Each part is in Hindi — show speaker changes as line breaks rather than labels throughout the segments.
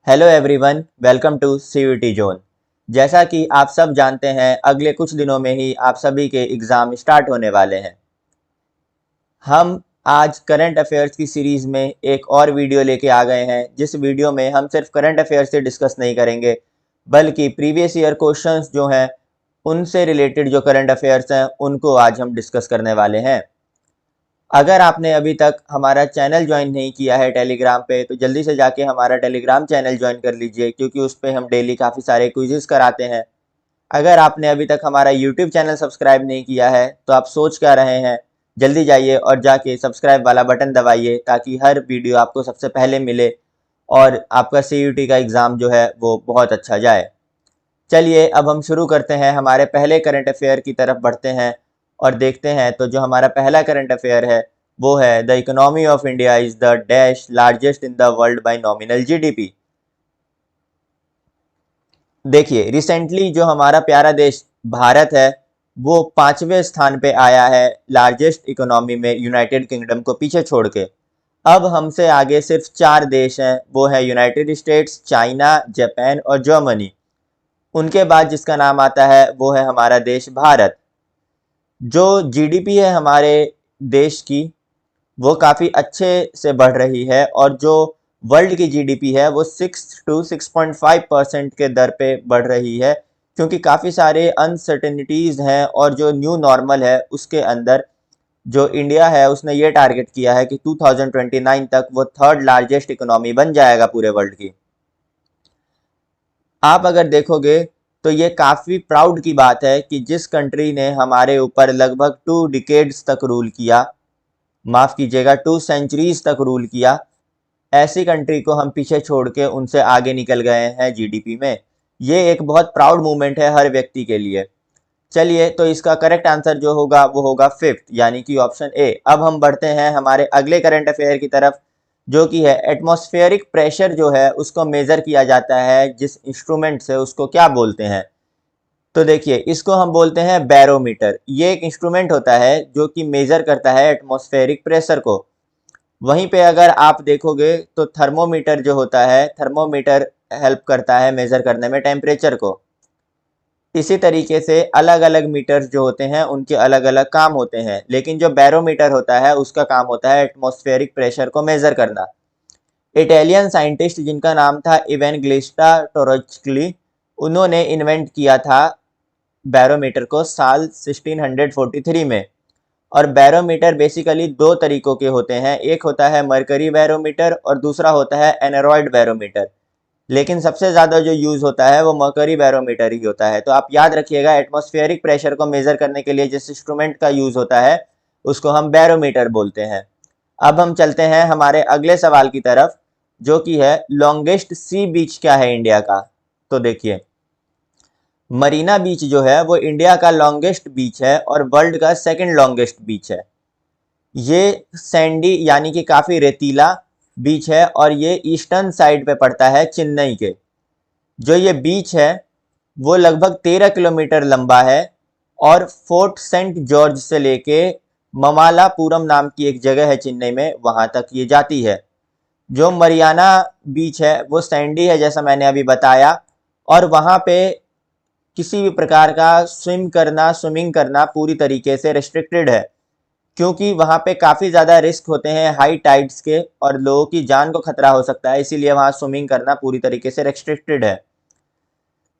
Hello everyone, welcome to CUET zone. जैसा कि आप सब जानते हैं, अगले कुछ दिनों में ही आप सभी के एग्ज़ाम स्टार्ट होने वाले हैं। हम आज करंट अफेयर्स की सीरीज़ में एक और वीडियो लेके आ गए हैं, जिस वीडियो में हम सिर्फ करंट अफेयर्स से डिस्कस नहीं करेंगे, बल्कि प्रीवियस ईयर क्वेश्चंस जो हैं, उनसे रिलेटेड जो करंट अफेयर्स हैं, उनको आज हम डिस्कस करने वाले हैं। अगर आपने अभी तक हमारा चैनल ज्वाइन नहीं किया है टेलीग्राम पे, तो जल्दी से जाके हमारा टेलीग्राम चैनल ज्वाइन कर लीजिए, क्योंकि उस पे हम डेली काफ़ी सारे क्विज़ेस कराते हैं। अगर आपने अभी तक हमारा यूट्यूब चैनल सब्सक्राइब नहीं किया है, तो आप सोच क्या रहे हैं? जल्दी जाइए और जाके सब्सक्राइब वाला बटन दबाइए, ताकि हर वीडियो आपको सबसे पहले मिले और आपका सीयूटी का एग्ज़ाम जो है वो बहुत अच्छा जाए। चलिए अब हम शुरू करते हैं, हमारे पहले करंट अफेयर की तरफ बढ़ते हैं और देखते हैं। तो जो हमारा पहला करंट अफेयर है वो है the economy of India is the dash largest in the world by nominal GDP. देखिए, रिसेंटली जो हमारा प्यारा देश भारत है वो 5वें स्थान पे आया है लार्जेस्ट इकोनॉमी में, यूनाइटेड किंगडम को पीछे छोड़ के। अब हमसे आगे सिर्फ 4 देश हैं, वो है यूनाइटेड स्टेट्स, चाइना, जापान और जर्मनी। उनके बाद जिसका नाम आता है वो है हमारा देश भारत। जो जीडीपी है हमारे देश की, वो काफ़ी अच्छे से बढ़ रही है, और जो वर्ल्ड की जीडीपी है वो 6 to 6.5% के दर पे बढ़ रही है, क्योंकि काफ़ी सारे अनसर्टेनिटीज़ हैं। और जो न्यू नॉर्मल है उसके अंदर जो इंडिया है उसने ये टारगेट किया है कि 2029 तक वो थर्ड लार्जेस्ट इकोनॉमी बन जाएगा पूरे वर्ल्ड की। आप अगर देखोगे तो ये काफ़ी प्राउड की बात है कि जिस कंट्री ने हमारे ऊपर लगभग 2 डिकेड्स तक रूल किया, माफ़ कीजिएगा 2 सेंचुरीज तक रूल किया, ऐसी कंट्री को हम पीछे छोड़ के उनसे आगे निकल गए हैं जीडीपी में। ये एक बहुत प्राउड मोमेंट है हर व्यक्ति के लिए। चलिए, तो इसका करेक्ट आंसर जो होगा वो होगा फिफ्थ, यानी कि ऑप्शन ए। अब हम बढ़ते हैं हमारे अगले करंट अफेयर की तरफ, जो कि है एटमॉस्फेरिक प्रेशर जो है उसको मेज़र किया जाता है जिस इंस्ट्रूमेंट से, उसको क्या बोलते हैं? तो देखिए, इसको हम बोलते हैं बैरोमीटर। ये एक इंस्ट्रूमेंट होता है जो कि मेज़र करता है एटमॉस्फेरिक प्रेशर को। वहीं पे अगर आप देखोगे तो थर्मोमीटर जो होता है, थर्मोमीटर हेल्प करता है मेज़र करने में टेम्परेचर को। इसी तरीके से अलग अलग मीटर्स जो होते हैं उनके अलग अलग काम होते हैं, लेकिन जो बैरोमीटर होता है उसका काम होता है एटमॉस्फेरिक प्रेशर को मेज़र करना। इटालियन साइंटिस्ट जिनका नाम था इवेंगेलिस्टा टोरोच्ली, उन्होंने इन्वेंट किया था बैरोमीटर को साल 1643 में। और बैरोमीटर बेसिकली दो तरीकों के होते हैं, एक होता है मरकरी बैरोमीटर और दूसरा होता है एनेरॉयड बैरोमीटर। लेकिन सबसे ज़्यादा जो यूज़ होता है वो मरकरी बैरोमीटर ही होता है। तो आप याद रखिएगा, एटमॉस्फेरिक प्रेशर को मेज़र करने के लिए जिस इंस्ट्रूमेंट का यूज़ होता है उसको हम बैरोमीटर बोलते हैं। अब हम चलते हैं हमारे अगले सवाल की तरफ, जो कि है लॉन्गेस्ट सी बीच क्या है इंडिया का? तो देखिए, मरीना बीच जो है वो इंडिया का लॉन्गेस्ट बीच है और वर्ल्ड का सेकंड लॉन्गेस्ट बीच है। ये सैंडी यानी कि काफ़ी रेतीला बीच है, और ये ईस्टर्न साइड पे पड़ता है चेन्नई के। जो ये बीच है वो लगभग 13 किलोमीटर लंबा है, और फोर्ट सेंट जॉर्ज से लेके ममालापुरम नाम की एक जगह है चेन्नई में, वहाँ तक ये जाती है। जो मरियाना बीच है वो सैंडी है, जैसा मैंने अभी बताया, और वहाँ पे किसी भी प्रकार का स्विमिंग करना पूरी तरीके से रिस्ट्रिक्टेड है, क्योंकि वहाँ पे काफ़ी ज़्यादा रिस्क होते हैं हाई टाइड्स के, और लोगों की जान को खतरा हो सकता है, इसीलिए वहाँ स्विमिंग करना पूरी तरीके से रिस्ट्रिक्टेड है।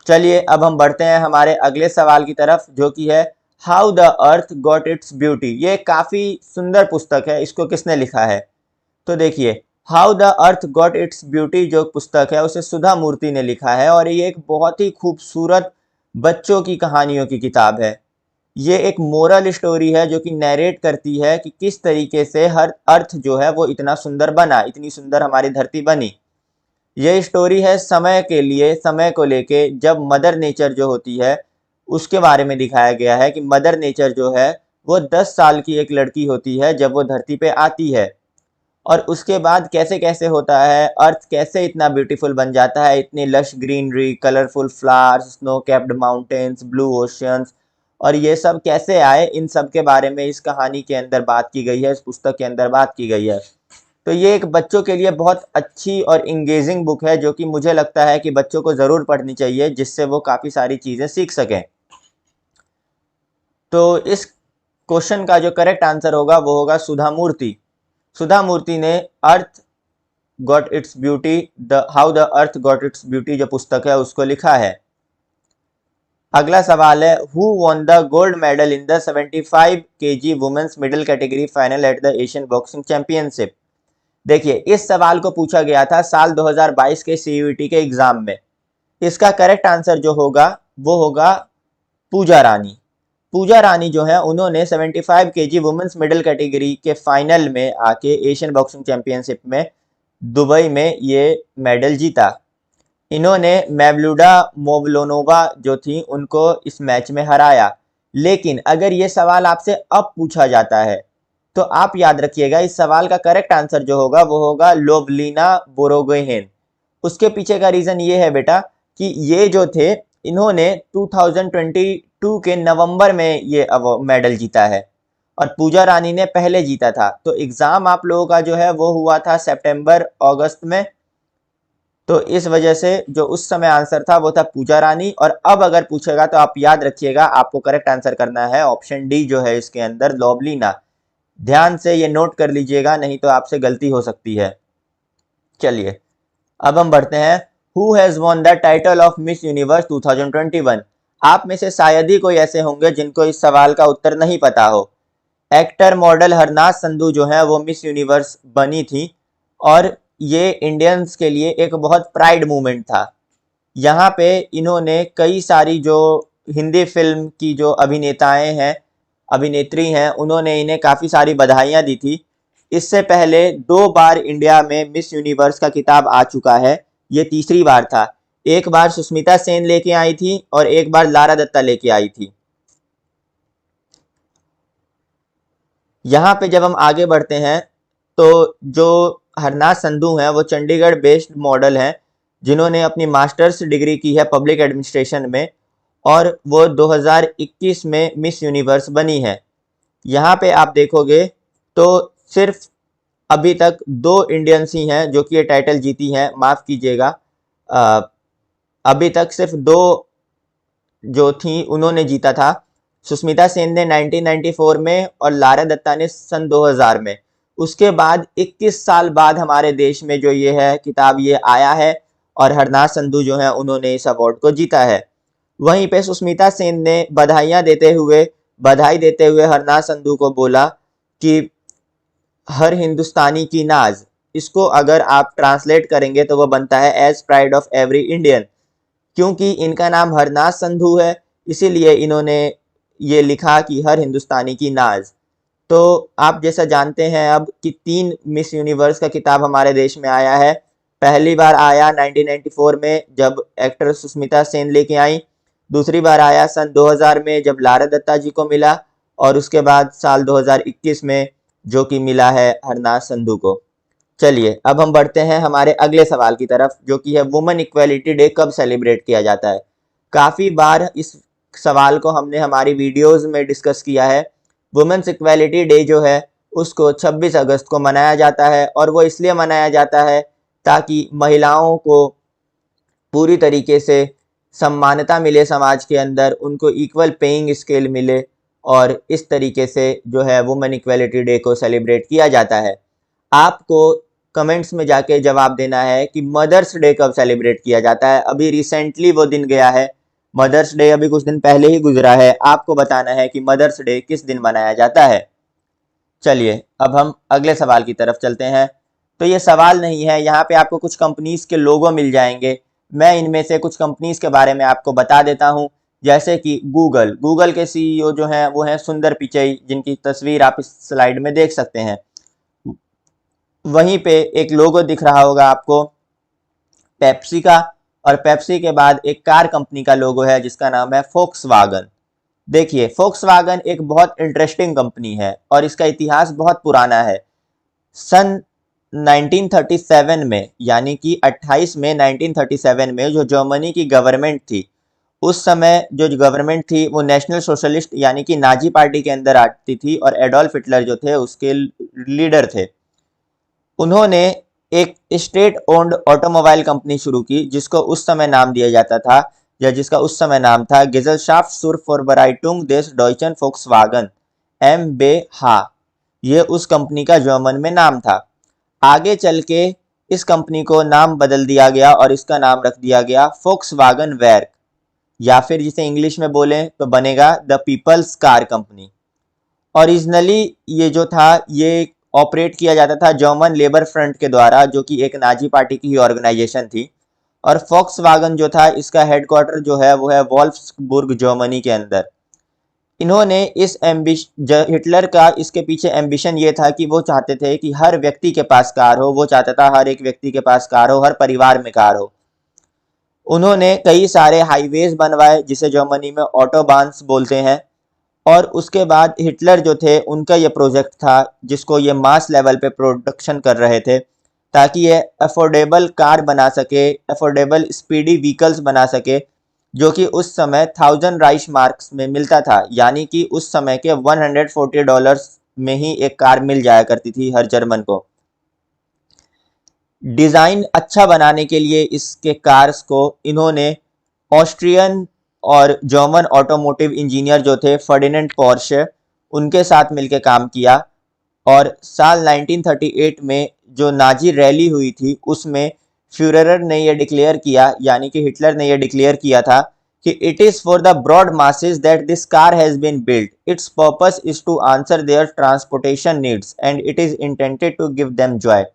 चलिए अब हम बढ़ते हैं हमारे अगले सवाल की तरफ, जो कि है how the earth got its beauty. ये काफ़ी सुंदर पुस्तक है, इसको किसने लिखा है? तो देखिए, how the earth got its beauty जो पुस्तक है उसे सुधा मूर्ति ने लिखा है, और ये एक बहुत ही खूबसूरत बच्चों की कहानियों की किताब है। ये एक मोरल स्टोरी है जो कि नैरेट करती है कि किस तरीके से हर अर्थ जो है वो इतना सुंदर बना, इतनी सुंदर हमारी धरती बनी। ये स्टोरी है समय के लिए, समय को लेके, जब मदर नेचर जो होती है उसके बारे में दिखाया गया है कि मदर नेचर जो है वो 10 साल की एक लड़की होती है जब वो धरती पे आती है, और उसके बाद कैसे कैसे होता है, अर्थ कैसे इतना ब्यूटीफुल बन जाता है, इतनी lush greenery, colourful flowers, snow capped mountains, blue oceans, और ये सब कैसे आए, इन सब के बारे में इस कहानी के अंदर बात की गई है, इस पुस्तक के अंदर बात की गई है। तो ये एक बच्चों के लिए बहुत अच्छी और इंगेजिंग बुक है, जो कि मुझे लगता है कि बच्चों को ज़रूर पढ़नी चाहिए, जिससे वो काफ़ी सारी चीज़ें सीख सकें। तो इस क्वेश्चन का जो करेक्ट आंसर होगा वो होगा सुधा मूर्ति। सुधा मूर्ति ने earth got its beauty, the how the earth got its beauty जो पुस्तक है उसको लिखा है। अगला सवाल है, who won the gold medal in the 75 KG women's middle category final at the Asian boxing championship. देखिए, इस सवाल को पूछा गया था साल 2022 के सीयूईटी के एग्जाम में। इसका करेक्ट आंसर जो होगा वो होगा पूजा रानी। पूजा रानी जो है उन्होंने 75 केजी वुमेन्स मिडिल कैटेगरी के फाइनल में आके एशियन बॉक्सिंग चैंपियनशिप में दुबई में ये मेडल जीता। इन्होंने मेवलुडा मोवलोनोवा जो थी उनको इस मैच में हराया। लेकिन अगर ये सवाल आपसे अब पूछा जाता है तो आप याद रखिएगा, इस सवाल का करेक्ट आंसर जो होगा वो होगा लोवलिना बोरोगोहेन। उसके पीछे का रीज़न ये है बेटा कि ये जो थे इन्होंने 2022 के नवंबर में ये मेडल जीता है और पूजा रानी ने पहले जीता था। तो एग्ज़ाम आप लोगों का जो है वो हुआ था सितंबर अगस्त में, तो इस वजह से जो उस समय आंसर था वो था पूजा रानी। और अब अगर पूछेगा तो आप याद रखिएगा, आपको करेक्ट आंसर करना है ऑप्शन डी जो है इसके अंदर लोवलिना। ध्यान से ये नोट कर लीजिएगा, नहीं तो आपसे गलती हो सकती है। चलिए अब हम बढ़ते हैं, who has won the title of miss universe 2021। आप में से शायद ही कोई ऐसे होंगे जिनको इस सवाल का उत्तर नहीं पता हो। एक्टर मॉडल हरनाज संधू जो है वो मिस यूनिवर्स बनी थी और ये इंडियंस के लिए एक बहुत प्राइड मूवमेंट था। यहाँ पे इन्होंने कई सारी जो हिंदी फिल्म की जो अभिनेताएं हैं, अभिनेत्री हैं, उन्होंने इन्हें काफ़ी सारी बधाइयाँ दी थी। इससे पहले 2 बार इंडिया में मिस यूनिवर्स का खिताब आ चुका है, ये तीसरी बार था। एक बार सुष्मिता सेन लेके आई थी और एक बार लारा दत्ता लेके आई थी। यहाँ पे जब हम आगे बढ़ते हैं तो जो हरनाज संधू हैं वो चंडीगढ़ बेस्ड मॉडल हैं, जिन्होंने अपनी मास्टर्स डिग्री की है पब्लिक एडमिनिस्ट्रेशन में और वो 2021 में मिस यूनिवर्स बनी है। यहाँ पे आप देखोगे तो सिर्फ अभी तक 2 इंडियंस ही हैं जो कि ये टाइटल जीती हैं। माफ़ कीजिएगा, अभी तक सिर्फ 2 जो थी उन्होंने जीता था। सुष्मिता सेन ने 1994 में और लारा दत्ता ने सन 2000 में। उसके बाद 21 साल बाद हमारे देश में जो ये है किताब ये आया है और हरनाज संधू जो है उन्होंने इस अवार्ड को जीता है। वहीं पे सुष्मिता सेन ने बधाई देते हुए हरनाज संधू को बोला कि हर हिंदुस्तानी की नाज, इसको अगर आप ट्रांसलेट करेंगे तो वो बनता है as pride of every Indian. क्योंकि इनका नाम हरनाज संधू है इसीलिए इन्होंने ये लिखा कि हर हिंदुस्तानी की नाज। तो आप जैसा जानते हैं अब कि 3 मिस यूनिवर्स का खिताब हमारे देश में आया है। पहली बार आया 1994 में जब एक्टर सुष्मिता सेन लेके आई, दूसरी बार आया सन 2000 में जब लारा दत्ता जी को मिला और उसके बाद साल 2021 में जो कि मिला है हरनाज संधू को। चलिए अब हम बढ़ते हैं हमारे अगले सवाल की तरफ, जो कि है वुमेन इक्वेलिटी डे कब सेलिब्रेट किया जाता है। काफ़ी बार इस सवाल को हमने हमारी वीडियोस में डिस्कस किया है। वुमेन्स इक्वेलिटी डे जो है उसको 26 अगस्त को मनाया जाता है और वो इसलिए मनाया जाता है ताकि महिलाओं को पूरी तरीके से सम्मानता मिले समाज के अंदर, उनको इक्वल पेइंग स्केल मिले और इस तरीके से जो है वुमेन इक्वेलिटी डे को सेलिब्रेट किया जाता है। आपको कमेंट्स में जाके जवाब देना है कि मदर्स डे कब सेलिब्रेट किया जाता है। अभी रिसेंटली वो दिन गया है, मदर्स डे अभी कुछ दिन पहले ही गुजरा है। आपको बताना है कि मदर्स डे किस दिन मनाया जाता है। चलिए अब हम अगले सवाल की तरफ चलते हैं। तो ये सवाल नहीं है, यहाँ पे आपको कुछ कंपनीज के लोगो मिल जाएंगे। मैं इनमें से कुछ कंपनीज के बारे में आपको बता देता हूँ, जैसे कि गूगल के सीईओ जो हैं वो हैं सुंदर पिचई, जिनकी तस्वीर आप इस स्लाइड में देख सकते हैं। वहीं पे एक लोगो दिख रहा होगा आपको पेप्सी का, और पेप्सी के बाद एक कार कंपनी का लोगो है जिसका नाम है फोक्सवागन। देखिए फोक्सवागन एक बहुत इंटरेस्टिंग कंपनी है और इसका इतिहास बहुत पुराना है। सन 1937 में, यानी कि 28 मई 1937 में जो जर्मनी की गवर्नमेंट थी, उस समय जो गवर्नमेंट थी वो नेशनल सोशलिस्ट यानी कि नाजी पार्टी के अंदर आती थी और एडोल्फ हिटलर जो थे उसके लीडर थे। उन्होंने एक स्टेट ओन्ड ऑटोमोबाइल कंपनी शुरू की जिसको उस समय नाम दिया जाता था, या जिसका उस समय नाम था गिजलशाफ्ट zur Vorbereitung des Deutschen Volkswagen MBH। ये उस कंपनी का जर्मन में नाम था। आगे चल के इस कंपनी को नाम बदल दिया गया और इसका नाम रख दिया गया फोक्सवागन वर्क, या फिर जिसे इंग्लिश में बोलें तो बनेगा the people's car company. Originally ये जो था ये ऑपरेट किया जाता था जर्मन लेबर फ्रंट के द्वारा, जो कि एक नाजी पार्टी की ही ऑर्गेनाइजेशन थी। और फोक्सवागन जो था इसका हेडक्वार्टर जो है वो है वॉल्फ्सबुर्ग जर्मनी के अंदर। इन्होंने इस हिटलर का इसके पीछे एम्बिशन ये था कि वो चाहते थे कि हर व्यक्ति के पास कार हो, वो चाहता था हर एक व्यक्ति के पास कार हो, हर परिवार में कार हो। उन्होंने कई सारे हाईवेज बनवाए जिसे जर्मनी में ऑटोबान्स बोलते हैं। और उसके बाद हिटलर जो थे उनका ये प्रोजेक्ट था जिसको ये मास लेवल पे प्रोडक्शन कर रहे थे, ताकि ये अफोर्डेबल कार बना सके, अफोर्डेबल स्पीडी व्हीकल्स बना सके, जो कि उस समय 1000 राइश मार्क्स में मिलता था, यानी कि उस समय के $140 में ही एक कार मिल जाया करती थी हर जर्मन को। डिज़ाइन अच्छा बनाने के लिए इसके कार्स को इन्होंने ऑस्ट्रियन और जर्मन ऑटोमोटिव इंजीनियर जो थे फर्डिनेंड पोर्शे, उनके साथ मिलकर काम किया। और साल 1938 में जो नाजी रैली हुई थी उसमें फ्यूरर ने यह डिक्लेयर किया, यानी कि हिटलर ने यह डिक्लेयर किया था कि it is for the broad masses that this car has been built, its purpose is to answer their transportation needs and it is intended to give them joy.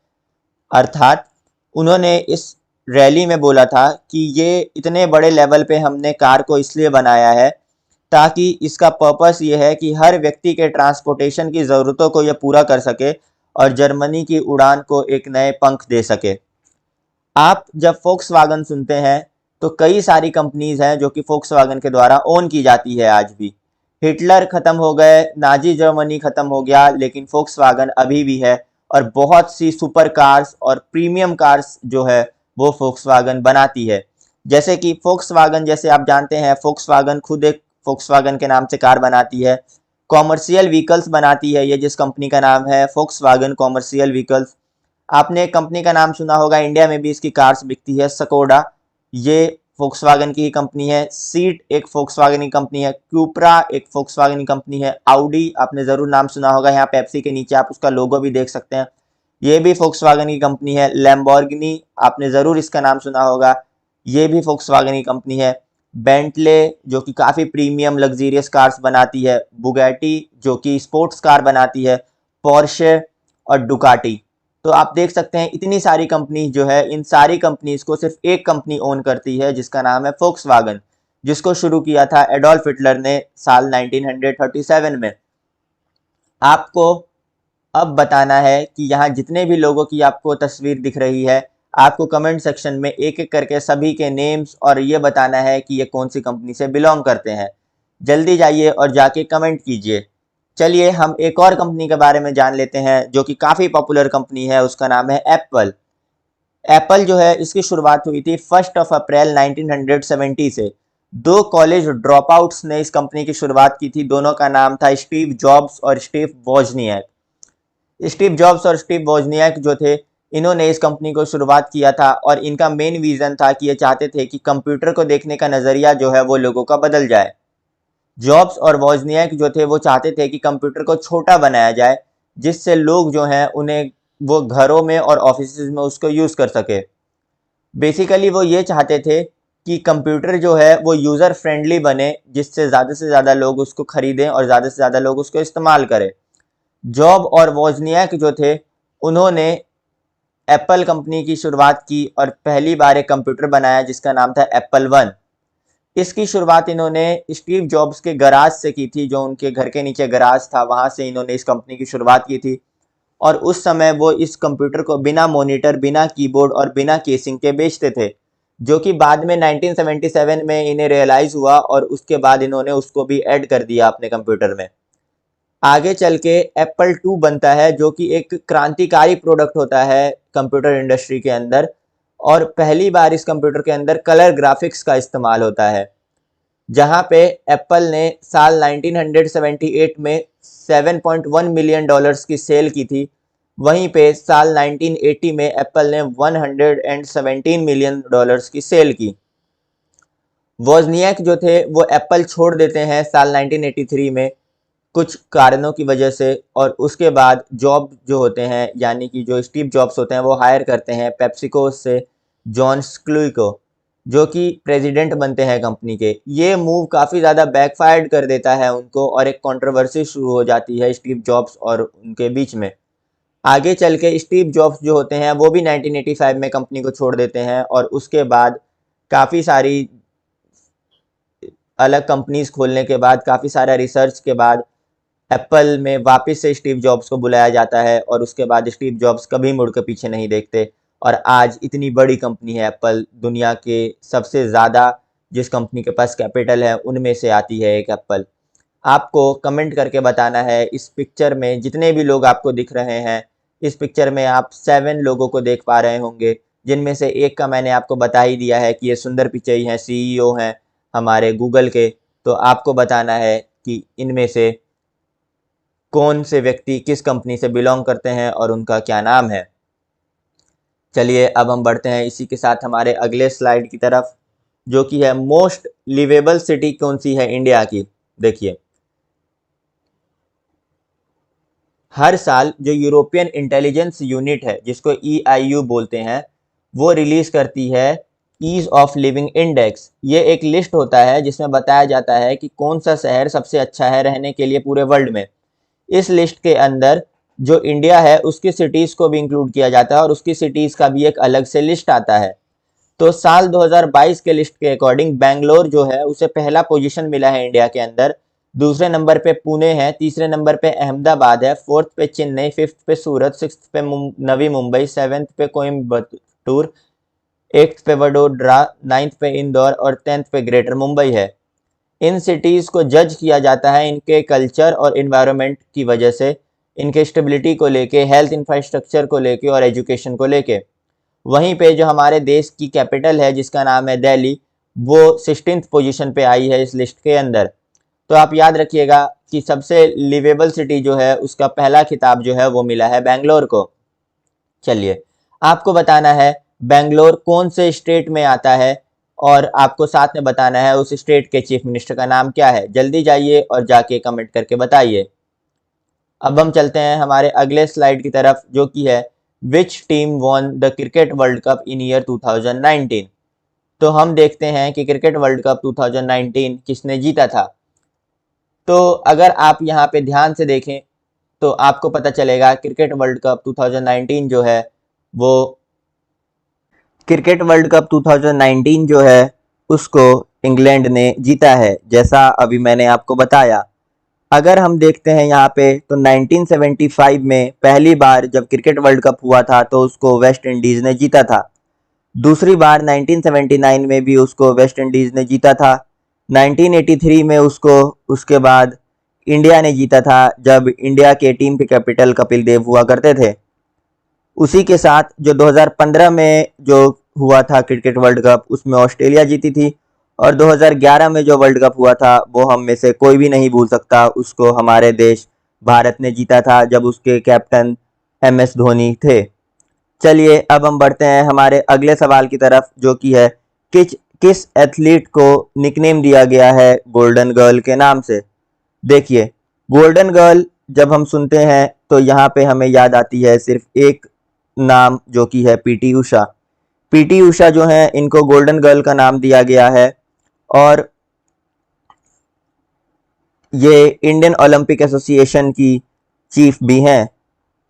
अर्थात उन्होंने इस रैली में बोला था कि ये इतने बड़े लेवल पे हमने कार को इसलिए बनाया है ताकि इसका पर्पस ये है कि हर व्यक्ति के ट्रांसपोर्टेशन की ज़रूरतों को ये पूरा कर सके और जर्मनी की उड़ान को एक नए पंख दे सके। आप जब फोक्सवागन सुनते हैं तो कई सारी कंपनीज हैं जो कि फोक्सवागन के द्वारा ओन की जाती है आज भी। हिटलर खत्म हो गए, नाजी जर्मनी खत्म हो गया, लेकिन फोक्सवागन अभी भी है और बहुत सी सुपर कार्स और प्रीमियम कार्स जो है वो फोक्सवागन बनाती है। जैसे कि फोक्सवागन, जैसे आप जानते हैं फोक्सवागन खुद एक फोक्सवागन के नाम से कार बनाती है, कॉमर्शियल व्हीकल्स बनाती है, ये जिस कंपनी का नाम है फोक्सवागन कॉमर्शियल व्हीकल्स। आपने एक कंपनी का नाम सुना होगा, इंडिया में भी इसकी कार्स बिकती है, स्कोडा, ये फोक्सवागन की ही कंपनी है। सीट एक फोक्सवागन की कंपनी है, क्यूपरा एक फोक्सवागन की कंपनी है, आउडी आपने ज़रूर नाम सुना होगा, यहाँ पेप्सी के नीचे आप उसका लोगो भी देख सकते हैं, ये भी फोक्सवागन की कंपनी है। लैम्बोर्गिनी आपने ज़रूर इसका नाम सुना होगा, ये भी फोक्सवागन की कंपनी है। बेंटले जो कि काफ़ी प्रीमियम लग्जीरियस कार्स बनाती है, बुगैटी जो कि स्पोर्ट्स कार बनाती है, पोर्शे और डुकाटी। तो आप देख सकते हैं इतनी सारी कंपनी जो है, इन सारी कंपनीज को सिर्फ एक कंपनी ओन करती है जिसका नाम है फोक्सवागन, जिसको शुरू किया था एडोल्फ हिटलर ने साल 1937 में। आपको अब बताना है कि यहाँ जितने भी लोगों की आपको तस्वीर दिख रही है, आपको कमेंट सेक्शन में एक एक करके सभी के नेम्स और ये बताना है कि ये कौन सी कंपनी से बिलोंग करते हैं। जल्दी जाइए और जाके कमेंट कीजिए। चलिए हम एक और कंपनी के बारे में जान लेते हैं जो कि काफ़ी पॉपुलर कंपनी है, उसका नाम है एप्पल। एप्पल जो है इसकी शुरुआत हुई थी 1 अप्रैल 1970 से। दो कॉलेज ड्रॉप आउट्स ने इस कंपनी की शुरुआत की थी, दोनों का नाम था स्टीव जॉब्स और स्टीव वोजनियाक। स्टीव जॉब्स और स्टीव वोजनियाक जो थे, इन्होंने इस कंपनी को शुरुआत किया था और इनका मेन विज़न था कि ये चाहते थे कि कंप्यूटर को देखने का नज़रिया जो है वो लोगों का बदल जाए। जॉब्स और वोजनियाक जो थे वो चाहते थे कि कंप्यूटर को छोटा बनाया जाए जिससे लोग जो हैं उन्हें वो घरों में और ऑफिस में उसको यूज़ कर सके। बेसिकली वो ये चाहते थे कि कंप्यूटर जो है वो यूज़र फ्रेंडली बने, जिससे ज़्यादा से ज़्यादा लोग उसको ख़रीदें और ज़्यादा से ज़्यादा लोग उसको इस्तेमाल करें। जॉब और वोजनियाक जो थे उन्होंने एप्पल कंपनी की शुरुआत की और पहली बार एक कंप्यूटर बनाया जिसका नाम था एप्पल वन। इसकी शुरुआत इन्होंने स्टीव जॉब्स के गराज से की थी, जो उनके घर के नीचे गराज था, वहाँ से इन्होंने इस कंपनी की शुरुआत की थी। और उस समय वो इस कंप्यूटर को बिना मॉनिटर, बिना कीबोर्ड और बिना केसिंग के बेचते थे, जो कि बाद में 1977 में इन्हें रियलाइज़ हुआ और उसके बाद इन्होंने उसको भी ऐड कर दिया अपने कंप्यूटर में। आगे चल के एप्पल टू बनता है जो कि एक क्रांतिकारी प्रोडक्ट होता है कंप्यूटर इंडस्ट्री के अंदर, और पहली बार इस कंप्यूटर के अंदर कलर ग्राफिक्स का इस्तेमाल होता है, जहां पे एप्पल ने साल 1978 में $7.1 मिलियन की सेल की थी, वहीं पे साल 1980 में एप्पल ने 117 मिलियन डॉलर्स की सेल की। वोजनियाक जो थे वो एप्पल छोड़ देते हैं साल 1983 में कुछ कारणों की वजह से, और उसके बाद जॉब जो होते हैं यानी कि जो स्टीव जॉब्स होते हैं वो हायर करते हैं पेप्सिको से जॉन स्क्लूई को, जो कि प्रेसिडेंट बनते हैं कंपनी के। ये मूव काफ़ी ज़्यादा बैकफायर्ड कर देता है उनको और एक कंट्रोवर्सी शुरू हो जाती है स्टीव जॉब्स और उनके बीच में। आगे चल के स्टीव जॉब्स जो होते हैं वो भी 1985 में कंपनी को छोड़ देते हैं और उसके बाद काफ़ी सारी अलग कंपनीज खोलने के बाद, काफ़ी सारा रिसर्च के बाद एप्पल में वापस से स्टीव जॉब्स को बुलाया जाता है और उसके बाद स्टीव जॉब्स कभी मुड़ के पीछे नहीं देखते और आज इतनी बड़ी कंपनी है एप्पल, दुनिया के सबसे ज़्यादा जिस कंपनी के पास कैपिटल है उनमें से आती है एक एप्पल। आपको कमेंट करके बताना है इस पिक्चर में जितने भी लोग आपको दिख रहे हैं, इस पिक्चर में आप 7 लोगों को देख पा रहे होंगे, जिनमें से एक का मैंने आपको बता ही दिया है कि ये सुंदर पिचई हैं, सीईओ हैं हमारे गूगल के। तो आपको बताना है कि इनमें से कौन से व्यक्ति किस कंपनी से बिलोंग करते हैं और उनका क्या नाम है। चलिए अब हम बढ़ते हैं इसी के साथ हमारे अगले स्लाइड की तरफ, जो कि है मोस्ट लिवेबल सिटी कौन सी है इंडिया की। देखिए, हर साल जो यूरोपियन इंटेलिजेंस यूनिट है जिसको EIU बोलते हैं, वो रिलीज करती है ईज ऑफ लिविंग इंडेक्स। ये एक लिस्ट होता है जिसमें बताया जाता है कि कौन सा शहर सबसे अच्छा है रहने के लिए पूरे वर्ल्ड में। इस लिस्ट के अंदर जो इंडिया है उसकी सिटीज़ को भी इंक्लूड किया जाता है और उसकी सिटीज़ का भी एक अलग से लिस्ट आता है। तो साल 2022 के लिस्ट के अकॉर्डिंग बेंगलोर जो है उसे पहला पोजीशन मिला है इंडिया के अंदर। दूसरे नंबर पे पुणे है, तीसरे नंबर पे अहमदाबाद है, फोर्थ पे चेन्नई, फिफ्थ पे सूरत, सिक्स्थ पे नवी मुंबई, सेवेंथ पे Coimbatore, eighth pay Vadodara, ninth पे इंदौर और 10th पे ग्रेटर मुंबई है। इन सिटीज़ को जज किया जाता है इनके कल्चर और इन्वायरमेंट की वजह से, इनके स्टेबिलिटी को लेके, हेल्थ इंफ्रास्ट्रक्चर को लेके और एजुकेशन को लेके। वहीं पे जो हमारे देश की कैपिटल है जिसका नाम है दिल्ली, वो 16th पोजीशन पे आई है इस लिस्ट के अंदर। तो आप याद रखिएगा कि सबसे लिवेबल सिटी जो है उसका पहला खिताब जो है वो मिला है बेंगलोर को। चलिए, आपको बताना है बेंगलोर कौन से स्टेट में आता है और आपको साथ में बताना है उस स्टेट के चीफ मिनिस्टर का नाम क्या है। जल्दी जाइए और जाके कमेंट करके बताइए। अब हम चलते हैं हमारे अगले स्लाइड की तरफ, जो कि है which team won the cricket world cup in year 2019। तो हम देखते हैं कि क्रिकेट वर्ल्ड कप 2019 किसने जीता था। तो अगर आप यहाँ पे ध्यान से देखें तो आपको पता चलेगा क्रिकेट वर्ल्ड कप 2019 जो है वो क्रिकेट वर्ल्ड कप 2019 जो है उसको इंग्लैंड ने जीता है, जैसा अभी मैंने आपको बताया। अगर हम देखते हैं यहाँ पे तो 1975 में पहली बार जब क्रिकेट वर्ल्ड कप हुआ था तो उसको वेस्ट इंडीज़ ने जीता था। दूसरी बार 1979 में भी उसको वेस्ट इंडीज़ ने जीता था। 1983 में उसको उसके बाद इंडिया ने जीता था जब इंडिया के टीम के कैपिटल कपिल देव हुआ करते थे। उसी के साथ जो 2015 में जो हुआ था क्रिकेट वर्ल्ड कप उसमें ऑस्ट्रेलिया जीती थी और 2011 में जो वर्ल्ड कप हुआ था वो हम में से कोई भी नहीं भूल सकता, उसको हमारे देश भारत ने जीता था जब उसके कैप्टन MS धोनी थे। चलिए अब हम बढ़ते हैं हमारे अगले सवाल की तरफ, जो कि है किस एथलीट को निकनेम दिया गया है गोल्डन गर्ल के नाम से। देखिए, गोल्डन गर्ल जब हम सुनते हैं तो यहाँ पे हमें याद आती है सिर्फ एक नाम, जो कि है PT उषा। PT उषा जो है इनको गोल्डन गर्ल का नाम दिया गया है और ये इंडियन ओलंपिक एसोसिएशन की चीफ भी हैं।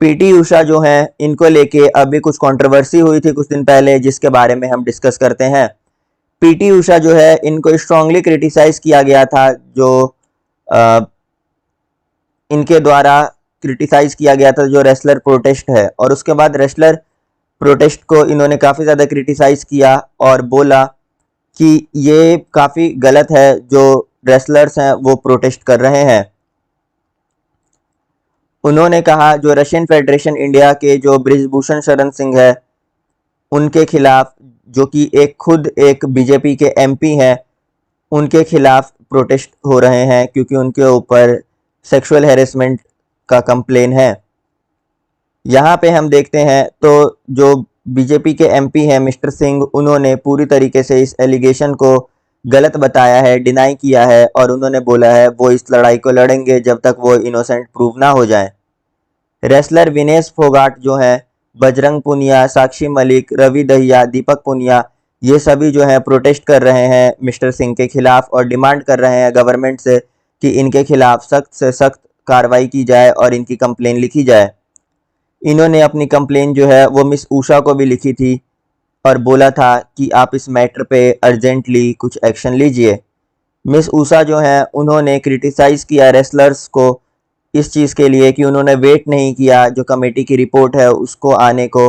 PT उषा जो हैं इनको लेके अभी कुछ कंट्रोवर्सी हुई थी कुछ दिन पहले, जिसके बारे में हम डिस्कस करते हैं। PT उषा जो है इनको स्ट्रांगली क्रिटिसाइज किया गया था, जो इनके द्वारा क्रिटिसाइज किया गया था जो रेसलर प्रोटेस्ट है, और उसके बाद रेसलर प्रोटेस्ट को इन्होंने काफ़ी ज़्यादा क्रिटिसाइज किया और बोला कि ये काफ़ी गलत है जो रेसलर्स हैं वो प्रोटेस्ट कर रहे हैं। उन्होंने कहा जो रशियन फेडरेशन इंडिया के जो बृजभूषण शरण सिंह है उनके खिलाफ, जो कि खुद एक BJP के MP हैं, उनके खिलाफ प्रोटेस्ट हो रहे हैं क्योंकि उनके ऊपर सेक्सुअल हैरेसमेंट का कंप्लेन है। यहाँ पे हम देखते हैं तो जो बीजेपी के एमपी हैं मिस्टर सिंह, उन्होंने पूरी तरीके से इस एलिगेशन को गलत बताया है, डिनाई किया है और उन्होंने बोला है वो इस लड़ाई को लड़ेंगे जब तक वो इनोसेंट प्रूव ना हो जाए। रेसलर विनेश फोगाट जो हैं, बजरंग पुनिया, साक्षी मलिक, रवि दहिया, दीपक पुनिया, ये सभी जो हैं प्रोटेस्ट कर रहे हैं मिस्टर सिंह के खिलाफ और डिमांड कर रहे हैं गवर्नमेंट से कि इनके खिलाफ सख्त से सख्त कार्रवाई की जाए और इनकी कंप्लेन लिखी जाए। इन्होंने अपनी कंप्लेन जो है वो मिस उषा को भी लिखी थी और बोला था कि आप इस मैटर पे अर्जेंटली कुछ एक्शन लीजिए। मिस उषा जो हैं उन्होंने क्रिटिसाइज़ किया रेसलर्स को इस चीज़ के लिए कि उन्होंने वेट नहीं किया जो कमेटी की रिपोर्ट है उसको आने को,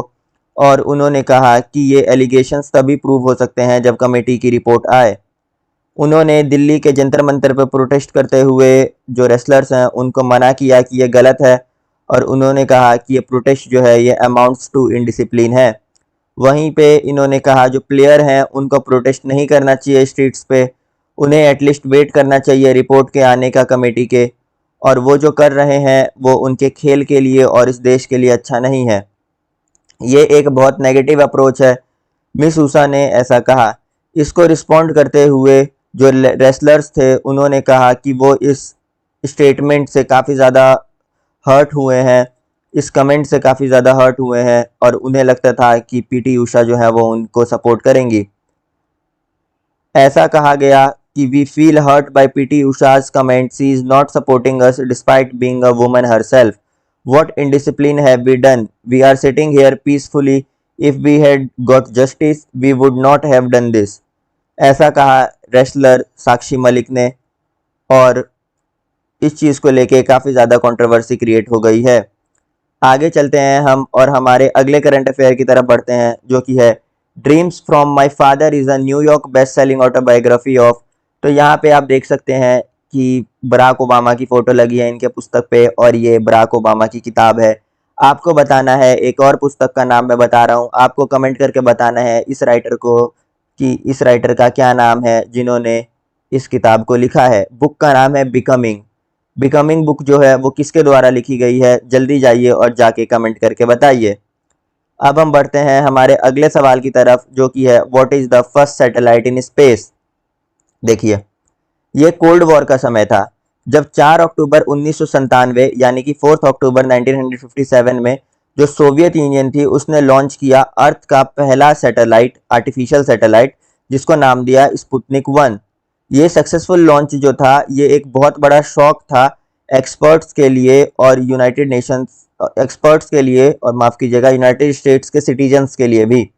और उन्होंने कहा कि ये एलिगेशंस तभी प्रूव हो सकते हैं जब कमेटी की रिपोर्ट आए। उन्होंने दिल्ली के जंतर मंतर पर प्रोटेस्ट करते हुए जो रेसलर्स हैं उनको मना किया कि ये गलत है और उन्होंने कहा कि ये प्रोटेस्ट जो है ये अमाउंट्स टू इनडिसिप्लिन है। वहीं पे इन्होंने कहा जो प्लेयर हैं उनको प्रोटेस्ट नहीं करना चाहिए स्ट्रीट्स पे, उन्हें एटलीस्ट वेट करना चाहिए रिपोर्ट के आने का कमेटी के, और वो जो कर रहे हैं वो उनके खेल के लिए और इस देश के लिए अच्छा नहीं है। ये एक बहुत नेगेटिव अप्रोच है, मिस उषा ने ऐसा कहा। इसको रिस्पॉन्ड करते हुए जो रेसलर्स थे उन्होंने कहा कि वो इस स्टेटमेंट से काफ़ी ज़्यादा हर्ट हुए हैं, इस कमेंट से काफ़ी ज़्यादा हर्ट हुए हैं और उन्हें लगता था कि पीटी उषा जो है वो उनको सपोर्ट करेंगी। ऐसा कहा गया कि we feel hurt by PT Usha's comment, she is not supporting us despite being a woman herself. What indiscipline have we done? We are sitting here peacefully. If we had got justice, we would not have done this. ऐसा कहा रेसलर साक्षी मलिक ने और इस चीज़ को लेके काफ़ी ज़्यादा कंट्रोवर्सी क्रिएट हो गई है। आगे चलते हैं हम और हमारे अगले करंट अफेयर की तरफ बढ़ते हैं जो कि है dreams from my father is a New York best selling autobiography of. तो यहाँ पे आप देख सकते हैं कि बराक ओबामा की फ़ोटो लगी है इनके पुस्तक पे और ये बराक ओबामा की किताब है। आपको बताना है, एक और पुस्तक का नाम मैं बता रहा हूँ, आपको कमेंट करके बताना है इस राइटर को कि इस राइटर का क्या नाम है जिन्होंने इस किताब को लिखा है। बुक का नाम है बिकमिंग। बिकमिंग बुक जो है वो किसके द्वारा लिखी गई है, जल्दी जाइए और जाके कमेंट करके बताइए। अब हम बढ़ते हैं हमारे अगले सवाल की तरफ जो कि है what is the first satellite in space. देखिए, ये कोल्ड वॉर का समय था जब 4 अक्टूबर 1997 यानी कि 4 अक्टूबर 1957 में जो सोवियत यूनियन थी उसने लॉन्च किया अर्थ का पहला सैटेलाइट, आर्टिफिशियल सैटेलाइट, जिसको नाम दिया स्पुतनिक 1। ये सक्सेसफुल लॉन्च जो था ये एक बहुत बड़ा शॉक था एक्सपर्ट्स के लिए और यूनाइटेड नेशंस एक्सपर्ट्स के लिए, और माफ़ कीजिएगा यूनाइटेड स्टेट्स के सिटीजन्स के लिए भी,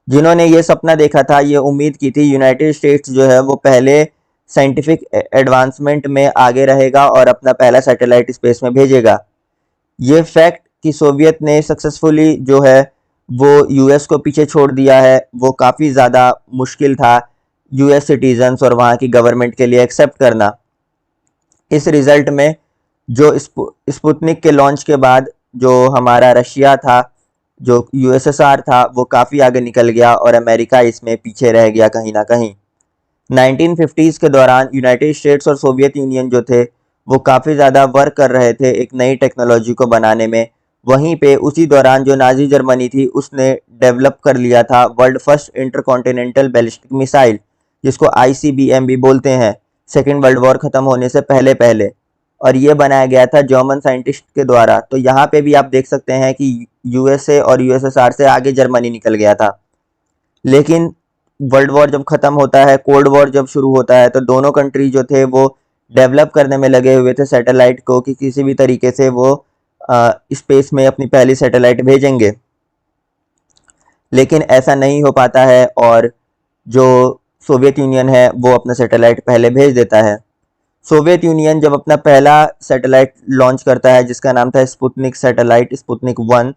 जिन्होंने ये सपना देखा था, ये उम्मीद की थी यूनाइटेड स्टेट्स जो है वो पहले साइंटिफिक एडवांसमेंट में आगे रहेगा और अपना पहला सैटेलाइट स्पेस में भेजेगा। ये फैक्ट कि सोवियत ने सक्सेसफुली जो है वो यूएस को पीछे छोड़ दिया है वो काफ़ी ज़्यादा मुश्किल था यूएस सिटीजन्स और वहाँ की गवर्नमेंट के लिए एक्सेप्ट करना। इस रिज़ल्ट में जो स्पुतनिक के लॉन्च के बाद जो हमारा रशिया था, जो यूएसएसआर था, वो काफ़ी आगे निकल गया और अमेरिका इसमें पीछे रह गया कहीं ना कहीं। 1950s के दौरान यूनाइटेड स्टेट्स और सोवियत यूनियन जो थे वो काफ़ी ज़्यादा वर्क कर रहे थे एक नई टेक्नोलॉजी को बनाने में। वहीं पे उसी दौरान जो नाजी जर्मनी थी उसने डेवलप कर लिया था world first intercontinental ballistic missile, जिसको आईसीबीएम भी बोलते हैं, सेकेंड वर्ल्ड वॉर ख़त्म होने से पहले पहले, और ये बनाया गया था जर्मन साइंटिस्ट के द्वारा। तो यहाँ पे भी आप देख सकते हैं कि यूएसए और यूएसएसआर से आगे जर्मनी निकल गया था। लेकिन वर्ल्ड वॉर जब ख़त्म होता है, कोल्ड वॉर जब शुरू होता है, तो दोनों कंट्री जो थे वो डेवलप करने में लगे हुए थे सैटेलाइट को कि किसी भी तरीके से वो स्पेस में अपनी पहली सैटेलाइट भेजेंगे, लेकिन ऐसा नहीं हो पाता है और जो सोवियत यूनियन है वो अपना सैटेलाइट पहले भेज देता है। सोवियत यूनियन जब अपना पहला सैटेलाइट लॉन्च करता है जिसका नाम था स्पुतनिक सैटेलाइट, स्पुतनिक 1,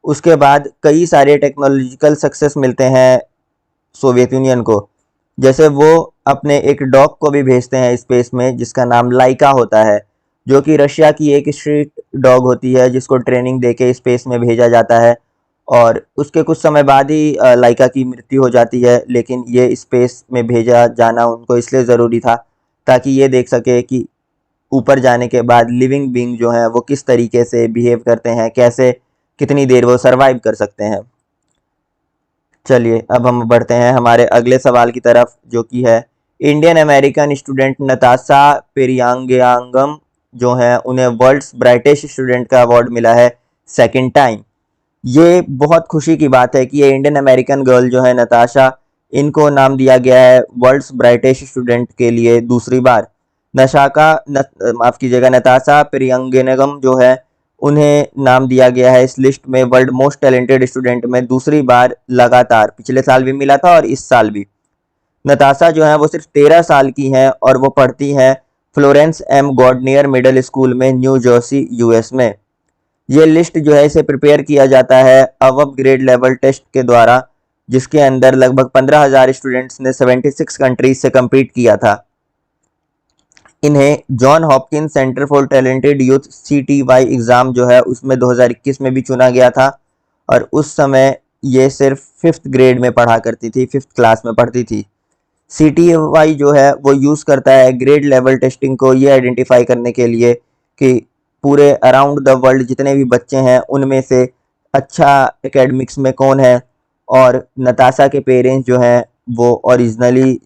उसके बाद कई सारे टेक्नोलॉजिकल सक्सेस मिलते हैं सोवियत यूनियन को। जैसे वो अपने एक डॉग को भी भेजते हैं स्पेस में जिसका नाम लाइका होता है, जो कि रशिया की एक स्ट्रीट डॉग होती है जिसको ट्रेनिंग देके स्पेस में भेजा जाता है, और उसके कुछ समय बाद ही लाइका की मृत्यु हो जाती है। लेकिन ये स्पेस में भेजा जाना उनको इसलिए ज़रूरी था ताकि ये देख सके कि ऊपर जाने के बाद लिविंग बीइंग जो है वो किस तरीके से बिहेव करते हैं, कैसे कितनी देर वो सरवाइव कर सकते हैं। चलिए अब हम बढ़ते हैं हमारे अगले सवाल की तरफ, जो कि है इंडियन अमेरिकन स्टूडेंट नताशा पेरियांगम जो है उन्हें वर्ल्ड्स ब्राइटेस्ट स्टूडेंट का अवार्ड मिला है सेकंड टाइम। ये बहुत खुशी की बात है कि ये इंडियन अमेरिकन गर्ल जो है नताशा, इनको नाम दिया गया है वर्ल्ड्स ब्राइटेस्ट स्टूडेंट के लिए दूसरी बार। माफ कीजिएगा, नताशा पेरियांगम जो है उन्हें नाम दिया गया है इस लिस्ट में वर्ल्ड मोस्ट टैलेंटेड स्टूडेंट में दूसरी बार लगातार। पिछले साल भी मिला था और इस साल भी। नताशा जो है वो सिर्फ 13 साल की हैं और वो पढ़ती हैं फ्लोरेंस एम गॉर्डनियर मिडिल स्कूल में न्यू जर्सी यूएस में। ये लिस्ट जो है इसे प्रिपेयर किया जाता है अबव ग्रेड लेवल टेस्ट के द्वारा, जिसके अंदर लगभग 15,000 स्टूडेंट्स ने 76 कंट्रीज से कम्पीट किया था। इन्हें John Hopkins centre for talented youth CTY exam जो है उसमें 2021 में भी चुना गया था, और उस समय ये सिर्फ 5th ग्रेड में पढ़ा करती थी, 5th क्लास में पढ़ती थी। CTY जो है वो यूज़ करता है ग्रेड लेवल टेस्टिंग को ये आइडेंटिफाई करने के लिए कि पूरे अराउंड द वर्ल्ड जितने भी बच्चे हैं उनमें से अच्छा एकेडमिक्स में कौन है। और नताशा के पेरेंट्स जो हैं वो ओरिजिनली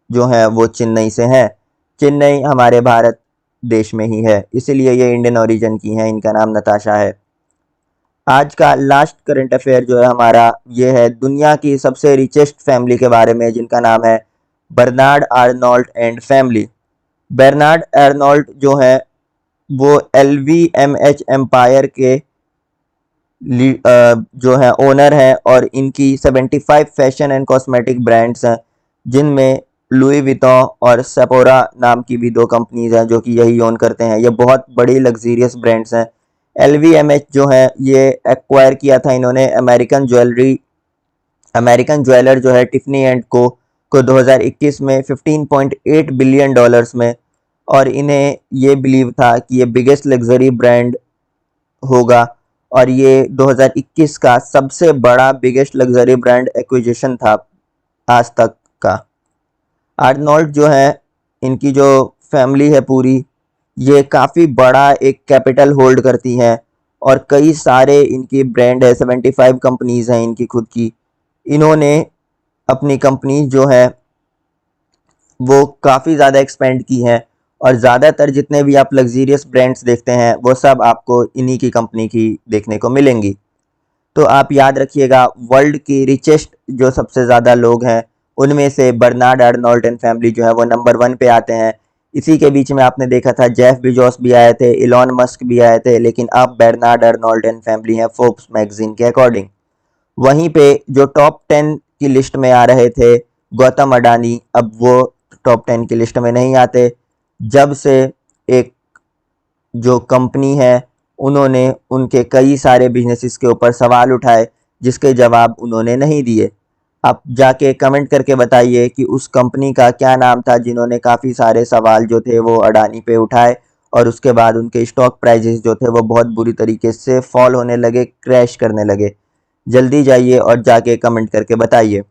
जो हैं वो चेन्नई से हैं। चेन्नई हमारे भारत देश में ही है, इसीलिए ये इंडियन ओरिजिन की हैं, इनका नाम नताशा है। आज का लास्ट करंट अफेयर जो है हमारा, ये है दुनिया की सबसे रिचेस्ट फैमिली के बारे में, जिनका नाम है Bernard Arnault and family. Bernard Arnault जो है वो LVMH एम्पायर के जो है ओनर हैं, और इनकी 75 फैशन एंड कॉस्मेटिक ब्रांड्स हैं, जिनमें लुई विटॉन और सेफोरा नाम की भी 2 कंपनीज हैं जो कि यही ओन करते हैं। ये बहुत बड़ी लग्जीरियस ब्रांड्स हैं। LVMH जो है ये एक्वायर किया था इन्होंने अमेरिकन ज्वेलर जो है टिफनी एंड को 2021 में $15.8 बिलियन में, और इन्हें ये बिलीव था कि ये बिगेस्ट लग्जरी ब्रांड होगा, और ये 2021 का सबसे बड़ा बिगेस्ट लग्जरी ब्रांड एक्विजिशन था आज तक का। आर्नोल्ट जो है, इनकी जो फैमिली है पूरी, ये काफ़ी बड़ा एक कैपिटल होल्ड करती हैं, और कई सारे इनकी ब्रांड है, 75 कंपनीज हैं इनकी खुद की। इन्होंने अपनी कंपनी जो है वो काफ़ी ज़्यादा एक्सपेंड की हैं, और ज़्यादातर जितने भी आप लग्जीरियस ब्रांड्स देखते हैं वो सब आपको इन्हीं की कंपनी की देखने को मिलेंगी। तो आप याद रखिएगा, वर्ल्ड की रिचेस्ट जो सबसे ज़्यादा लोग हैं उनमें से बर्नार्ड आर्नोल्ट एंड फैमिली जो है वो नंबर 1 पे आते हैं। इसी के बीच में आपने देखा था जेफ बेजोस भी आए थे, इलॉन मस्क भी आए थे, लेकिन अब बर्नार्ड आर्नोल्ट एंड फैमिली हैं फोर्ब्स मैगजीन के अकॉर्डिंग। वहीं पे जो टॉप 10 की लिस्ट में आ रहे थे गौतम अडानी, अब वो टॉप 10 की लिस्ट में नहीं आते, जब से एक जो कंपनी है उन्होंने उनके कई सारे बिजनेसेस के ऊपर सवाल उठाए जिसके जवाब उन्होंने नहीं दिए। आप जाके कमेंट करके बताइए कि उस कंपनी का क्या नाम था जिन्होंने काफ़ी सारे सवाल जो थे वो अडानी पे उठाए, और उसके बाद उनके स्टॉक प्राइजेस जो थे वो बहुत बुरी तरीके से फॉल होने लगे, क्रैश करने लगे। जल्दी जाइए और जाके कमेंट करके बताइए।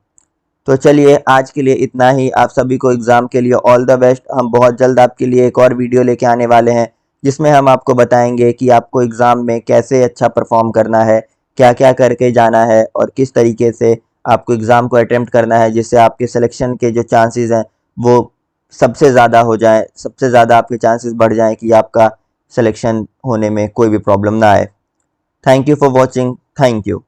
तो चलिए आज के लिए इतना ही। आप सभी को एग्ज़ाम के लिए ऑल द बेस्ट। हम बहुत जल्द आपके लिए एक और वीडियो लेके आने वाले हैं, जिसमें हम आपको बताएंगे कि आपको एग्ज़ाम में कैसे अच्छा परफॉर्म करना है, क्या क्या करके जाना है, और किस तरीके से आपको एग्ज़ाम को अटेम्प्ट करना है, जिससे आपके सिलेक्शन के जो चांसेस हैं वो सबसे ज़्यादा हो जाएँ, सबसे ज़्यादा आपके चांसेस बढ़ जाएँ कि आपका सिलेक्शन होने में कोई भी प्रॉब्लम ना आए। Thank you for watching. Thank you.